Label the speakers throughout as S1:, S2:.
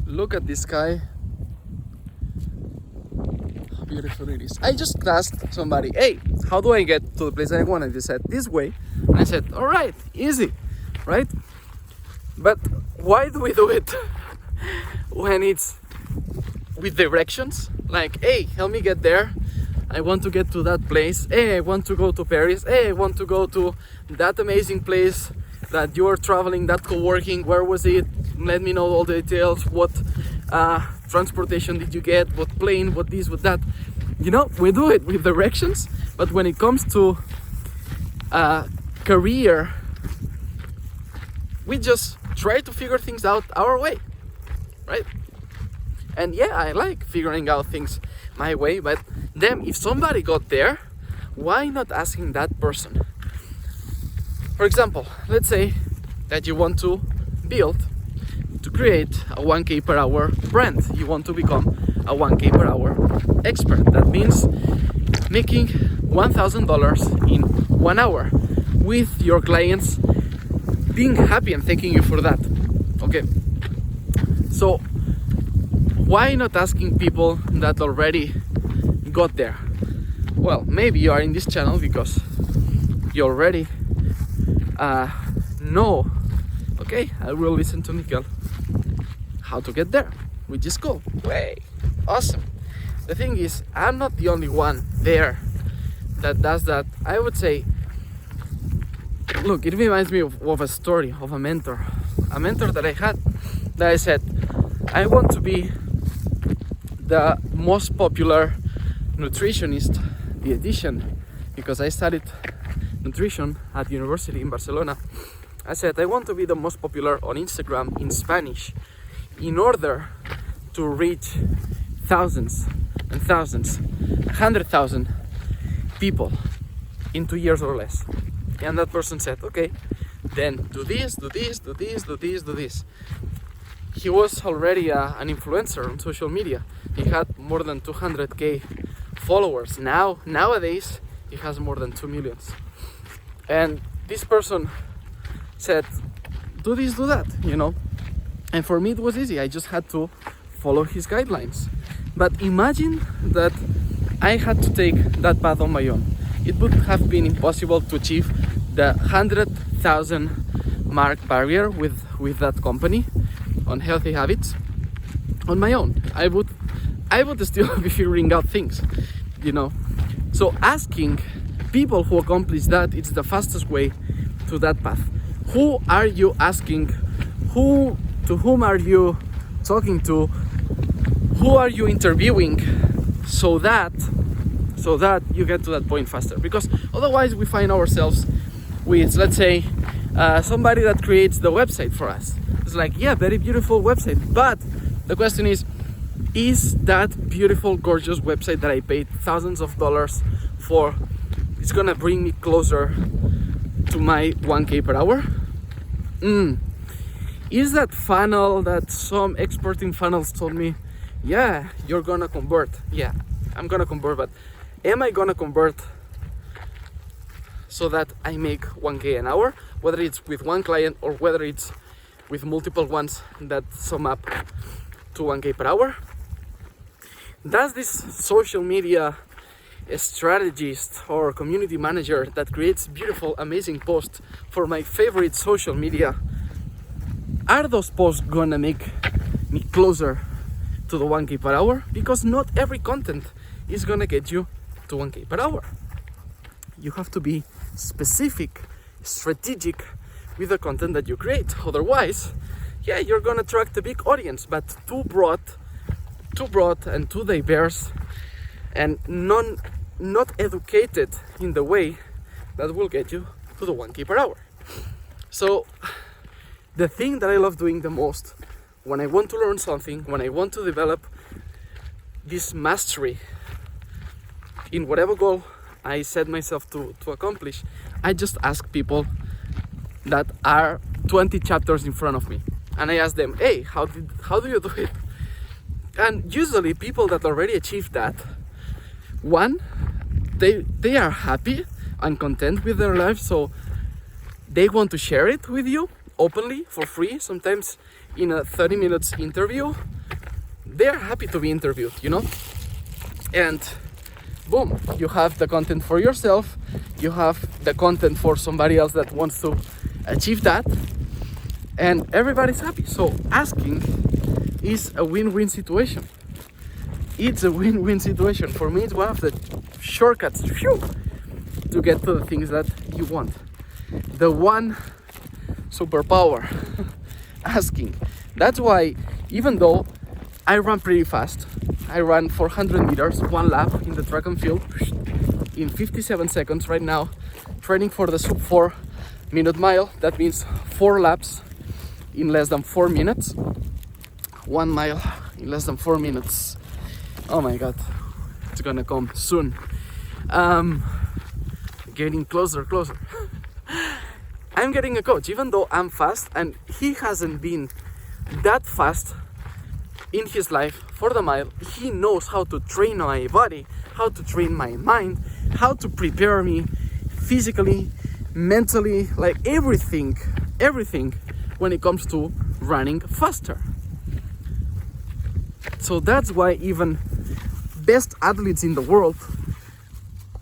S1: Look at this sky. How beautiful it is. I just asked somebody, hey, how do I get to the place I want? And they said, this way. And I said, all right, easy, right? But why do we do it when it's with directions? Like, hey, help me get there. I want to get to that place. Hey, I want to go to Paris. Hey, I want to go to that amazing place that you're traveling, that co-working. Where was it? Let me know all the details. What transportation did you get? What plane? What this? What that? You know, we do it with directions. But when it comes to career, we just try to figure things out our way, right? And yeah, I like figuring out things my way, but then if somebody got there, why not asking that person? For example, let's say that you want to create a 1K per hour brand. You want to become a 1K per hour expert. That means making $1,000 in 1 hour with your clients being happy and thanking you for that. Okay, so why not asking people that already got there? Well, maybe you are in this channel because you already know, okay, I will listen to Mikel, how to get there, which is cool. Way awesome. The thing is, I'm not the only one there that does that. I would say, look, it reminds me of a story of a mentor that I had, that I said, I want to be the most popular nutritionist, dietitian, because I studied nutrition at university in Barcelona. I said, I want to be the most popular on Instagram in Spanish in order to reach thousands and thousands, 100,000 people in 2 years or less. And that person said, okay, then do this, do this, do this, do this, do this. He was already an influencer on social media. He had more than 200k followers. Nowadays, he has more than 2 million. And this person said, do this, do that, you know. And for me, it was easy. I just had to follow his guidelines. But imagine that I had to take that path on my own. It would have been impossible to achieve the 100,000 mark barrier with that company on healthy habits on my own. I would still be figuring out things, you know. So asking people who accomplish that, it's the fastest way to that path. Who are you asking? To whom are you talking to? Who are you interviewing so that you get to that point faster? Because otherwise we find ourselves with, let's say, somebody that creates the website for us. It's like, yeah, very beautiful website, but the question is that beautiful, gorgeous website that I paid thousands of dollars for, it's gonna bring me closer to my 1K per hour? Is that funnel that some expert in funnels told me, yeah, you're gonna convert? Yeah, I'm gonna convert, but am I gonna convert so that I make 1K an hour? Whether it's with one client or whether it's with multiple ones that sum up to 1K per hour? Does this social media strategist or community manager that creates beautiful, amazing posts for my favorite social media, are those posts gonna make me closer to the 1K per hour? Because not every content is gonna get you to 1K per hour. You have to be specific, strategic with the content that you create. Otherwise, yeah, you're gonna attract a big audience, but too broad and too diverse, and not educated in the way that will get you to the 1K per hour. So the thing that I love doing the most when I want to learn something, when I want to develop this mastery in whatever goal I set myself to accomplish, I just ask people that are 20 chapters in front of me, and I ask them, hey, how do you do it? And usually people that already achieved that, one, they are happy and content with their life, so they want to share it with you openly for free, sometimes in a 30 minutes interview, they're happy to be interviewed, you know? And boom, you have the content for yourself, you have the content for somebody else that wants to achieve that, and everybody's happy. So asking is a win-win situation. It's a win-win situation. For me, it's one of the shortcuts to get to the things that you want. The one superpower, asking. That's why, even though I run pretty fast, I ran 400 meters, one lap in the track and field in 57 seconds right now, training for the sub 4 minute mile. That means 4 laps in less than 4 minutes. 1 mile in less than 4 minutes. Oh my god, it's gonna come soon. Getting closer. I'm getting a coach, even though I'm fast, and he hasn't been that fast in his life for the mile. He knows how to train my body, how to train my mind, how to prepare me physically, mentally, like everything when it comes to running faster. So that's why even best athletes in the world,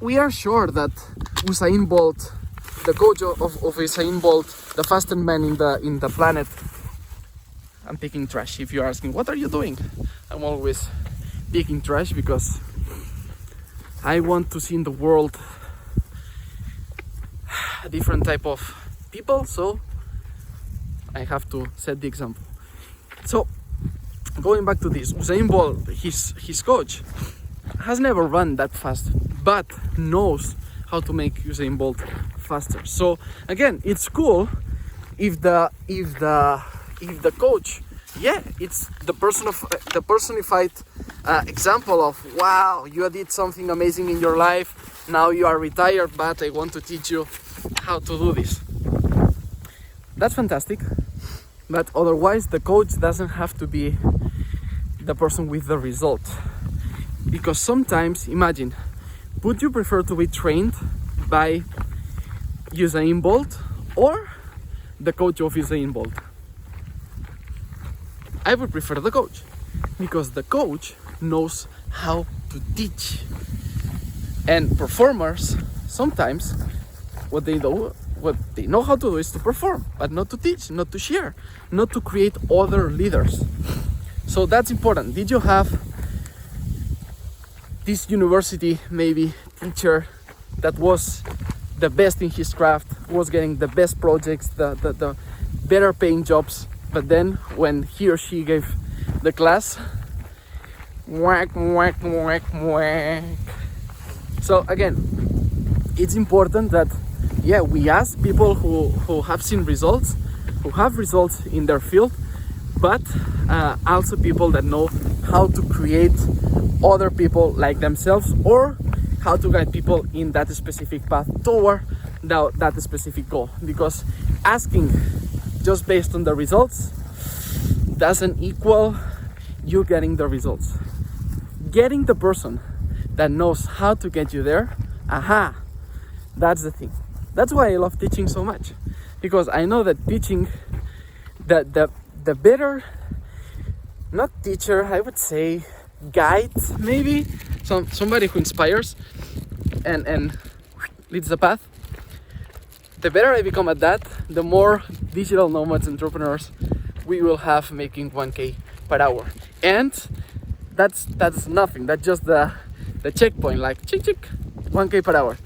S1: we are sure that Usain Bolt, the coach of Usain Bolt, the fastest man in the planet. I'm picking trash. If you're asking, what are you doing? I'm always picking trash because I want to see in the world a different type of people, so I have to set the example. So going back to this, Usain Bolt, his coach, has never run that fast, but knows how to make Usain Bolt faster. So again, it's cool if the coach, it's the personified example of, wow, you did something amazing in your life, now you are retired, but I want to teach you how to do this. That's fantastic, but otherwise the coach doesn't have to be the person with the result. Because sometimes, imagine, would you prefer to be trained by Usain Bolt or the coach of Usain Bolt? I would prefer the coach, because the coach knows how to teach. And performers, sometimes what they know how to do is to perform, but not to teach, not to share, not to create other leaders. So that's important. Did you have this university maybe teacher that was the best in his craft, was getting the best projects, the better paying jobs, but then when he or she gave the class, whack. So again, it's important that we ask people who have seen results, who have results in their field, but also people that know how to create other people like themselves, or how to guide people in that specific path toward that specific goal. Because asking just based on the results doesn't equal you getting the results. Getting the person that knows how to get you there, that's the thing. That's why I love teaching so much, because I know that teaching, the better, not teacher, I would say guide, maybe somebody who inspires and leads the path. The better I become at that, the more digital nomads, entrepreneurs we will have making 1K per hour. And that's nothing. That's just the checkpoint, like chick, 1K per hour.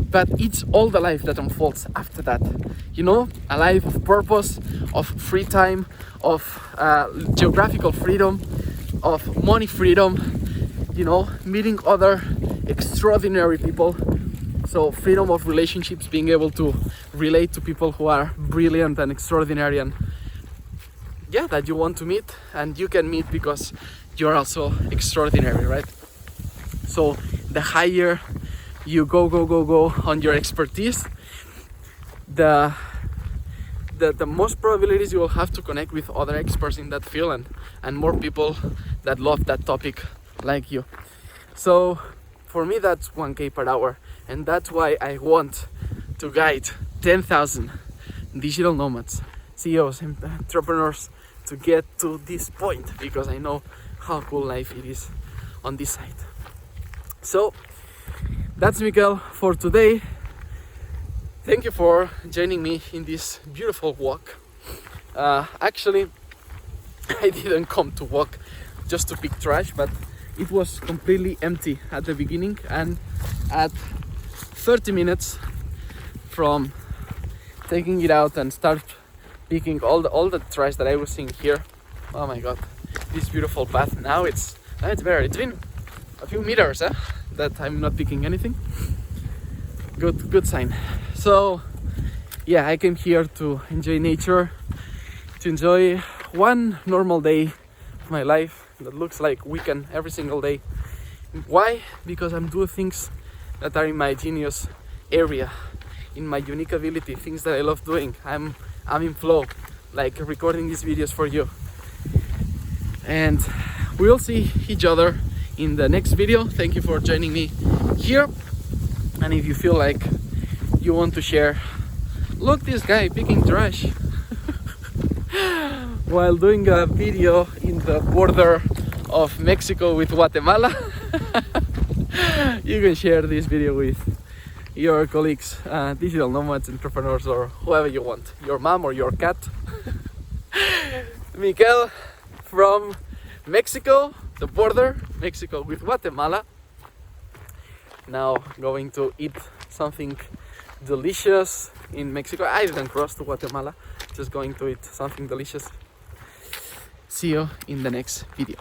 S1: But it's all the life that unfolds after that. You know, a life of purpose, of free time, of geographical freedom, of money freedom, you know, meeting other extraordinary people. So freedom of relationships, being able to relate to people who are brilliant and extraordinary, and that you want to meet, and you can meet because you're also extraordinary, right? So the higher you go on your expertise, the most probabilities you will have to connect with other experts in that field, and more people that love that topic like you. So for me, that's 1K per hour, and that's why I want to guide 10,000 digital nomads, CEOs, entrepreneurs, to get to this point, because I know how cool life it is on this side. So that's Miguel for today. Thank you for joining me in this beautiful walk. Actually, I didn't come to walk just to pick trash, but it was completely empty at the beginning, and at 30 minutes from taking it out and start picking all the trash that I was seeing here, oh my god, this beautiful path. Now it's better. It's been a few meters that I'm not picking anything. Good sign. So yeah, I came here to enjoy nature, to enjoy one normal day of my life that looks like weekend every single day. Why? Because I'm doing things that are in my genius area, in my unique ability, things that I love doing. I'm in flow, like recording these videos for you. And we'll see each other in the next video. Thank you for joining me here. And if you feel like you want to share, look, this guy picking trash while doing a video in the border of Mexico with Guatemala, you can share this video with your colleagues, digital nomads, entrepreneurs, or whoever you want, your mom or your cat. Miguel from Mexico, the border, Mexico with Guatemala. Now going to eat something delicious in Mexico. I didn't cross to Guatemala, just going to eat something delicious. See you in the next video.